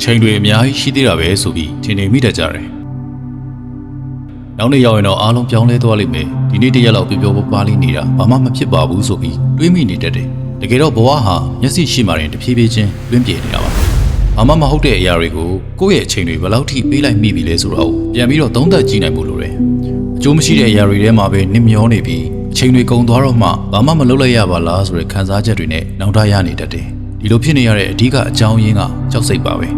ချိန်တွေအများကြီးရှိသေးတာပဲဆိုပြီးထင်နေမိတတ်ကြတယ်နောက်နေ့ရောက်ရင်တော့အားလုံးပြောင်းလဲသွားလိမ့်မယ်ဒီနေ့တရက်လောက်ပျော်ပျော်ပါးပါးလေးနေတာဘာမှမဖြစ်ပါဘူးဆိုပြီးတွေးမိနေတတ်တယ်တကယ်တော့ဘဝဟာမျက်စိရှိမှရင်တဖြည်းဖြည်းချင်းလွင့်ပြေနေတာပါဘာမှမဟုတ်တဲ့အရာတွေကိုကိုယ့်ရဲ့အချိန်တွေဘယ်လောက်ထိပေးလိုက်မိပြီလဲဆိုတော့ပြန်ပြီးတော့သုံးသပ်ကြည့်နိုင်ဖို့လိုတယ်အကျိုးမရှိတဲ့အရာတွေထဲမှာပဲနစ်မျောနေပြီးအချိန်တွေကုန်သွားတော့မှဘာမှမလုပ်လိုက်ရပါလားဆိုတဲ့ခံစားချက်တွေနဲ့နှောင့်တရနေတတ်တယ်ဒီလိုဖြစ်နေရတဲ့အဓိကအကြောင်းရင်းကကြောက်စိတ်ပါပဲ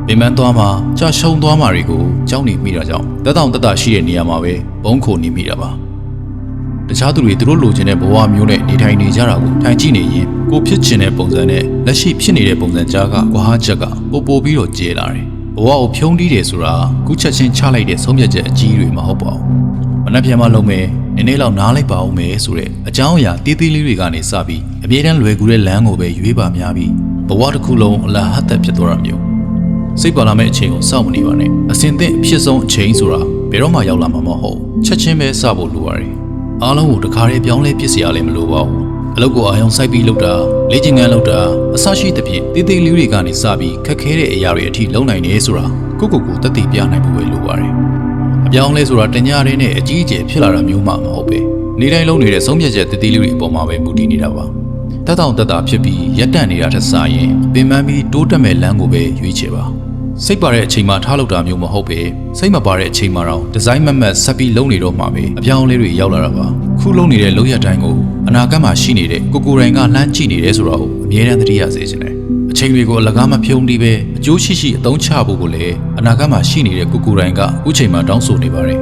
ပင်ပန်းသွားမှာကြာရှုံသွားမှာတွေကိုကြောက်နေမိတာကြောင့်တက်တောင့်တက်တာရှိတဲ့နေရာမှာပဲဘုံခိုနေမိတာပါတခြားသူတွေသူတို့လိုချင်တဲ့ဘဝမျိုးနဲ့နေထိုင်နေကြတာကိုထိုင်ကြည့်နေရင်ကိုဖြစ်ချင်တဲ့ပုံစံနဲ့လက်ရှိဖြစ်နေတဲ့ပုံစံကြားကကွာဟချက်ကပိုပြီးတော့ကျဲလာတယ်ဘဝကိုဖြုံးတီးတယ်ဆိုတာခုချက်ချင်းချလိုက်တဲ့ဆုံးဖြတ်ချက်အကြီးတွေမဟုတ်ပါဘူးမနှက်ပြန်မလုံးမယ်နည်းနည်းလောက်နားလိုက်ပါဦးမယ်ဆိုတဲ့အကြောင်းအရာတေးသေးလေးတွေကနေစပြီးအပြေးတန်းလွယ်ကူတဲ့လမ်းကိုပဲရွေးပါများပြီးဘဝတစ်ခုလုံးအလားဟတ်သက်ဖြစ်သွားတာမျိုးစိတ်ပါလာမယ့်အချိန်ကိုစောင့်မနေပါနဲ့အစဉ်သင့်အဖြစ်ဆုံးအချိန်ဆိုတာဘယ်တော့မှရောက်လာမှာမဟုတ်ချက်ချင်းပဲစဖို့လိုရတယ်အားလုံးကိုတခါတည်းပြောင်းလဲပြစ်စရာလည်းမလိုပါဘူးအလုပ်ကိုအာရုံစိုက်ပြီးလုပ်တာလေ့ကျင့်ခန်းလုပ်တာအစရှိသဖြင့်တေးသေးလေးတွေကနေစပြီးခက်ခဲတဲ့အရာတွေအထိလုပ်နိုင်နေဆိုတာကိုတက်တည်ပြနိုင်ဖို့ပဲလိုပါတယ်အပြောင်းလဲဆိုတာတညရဲနဲ့အကြီးအကျယ်ဖြစ်လာတာမျိုးမှမဟုတ်ပဲနေတိုင်းလုံးနေတဲ့ဆုံးဖြတ်ချက်တေးသေးလေးတွေအပေါ်မှာပဲမူတည်နေတာပါတက်တောင့်တက်တာဖြစ်ပြီးရက်တန့်နေတာထက်စာရင်ပင်ပန်းပြီးတိုးတက်မဲ့လမ်းကိုပဲရွေးချယ်ပါစိတ်ပါတဲ့အချိန်မှာထားလုပ်တာမျိုးမဟုတ်ပဲစိတ်မပါတဲ့အချိန်မှာတော့ဒီဇိုင်းမတ်ဆက်ပြီးလုပ်နေတော့မှပဲအပြောင်းအလဲတွေရောက်လာတာပါခုလုပ်နေတဲ့လုပ်ရတိုင်းကိုအနာဂတ်မှာရှိနေတဲ့ကိုယ်တိုင်ကလှမ်းကြည့်နေတယ်ဆိုတော့အမြဲတမ်းသတိရစေချင်တယ်အချိန်တွေကိုအလကားမဖြုံးတီးပဲအကျိုးရှိအသုံးချဖို့ကိုလည်းအနာဂတ်မှာရှိနေတဲ့ကိုယ်တိုင်ကအခုချိန်မှာတောင်းဆိုနေပါတယ်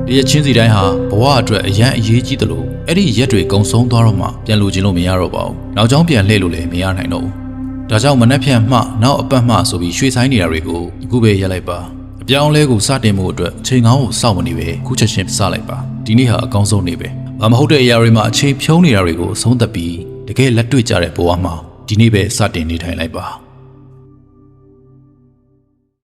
ဒီရချင်းစီတိုင်းဟာဘဝအတွက်အရန်အရေးကြီးတယ်လို့အဲ့ဒီရက်တွေကုံဆုံးသွားတော့မှပြန်လိုချင်လို့မရတော့ပါဘူးနောက်ကြောင်းပြန်လှည့်လို့လည်းမရနိုင်တော့ဘူးဒါကြောင့်မနှက်ဖြန်မှနောက်အပတ်မှဆိုပြီးရွှေ့ဆိုင်နေတာတွေကိုအခုပဲရက်လိုက်ပါအပြောင်းလဲကိုစတင်မှုအတွက်အချိန်ကောင်းကိုစောင့်မနေပဲခုချက်ချင်းစလိုက်ပါဒီနေ့ဟာအကောင်းဆုံးနေ့ပဲဘာမဟုတ်တဲ့အရာတွေမှာအချိန်ဖြုံးနေတာတွေကိုအဆုံးသတ်ပြီးတကယ်လက်တွေ့ကြတဲ့ဘဝမှာဒီနေ့ပဲစတင်နေထိုင်လိုက်ပါ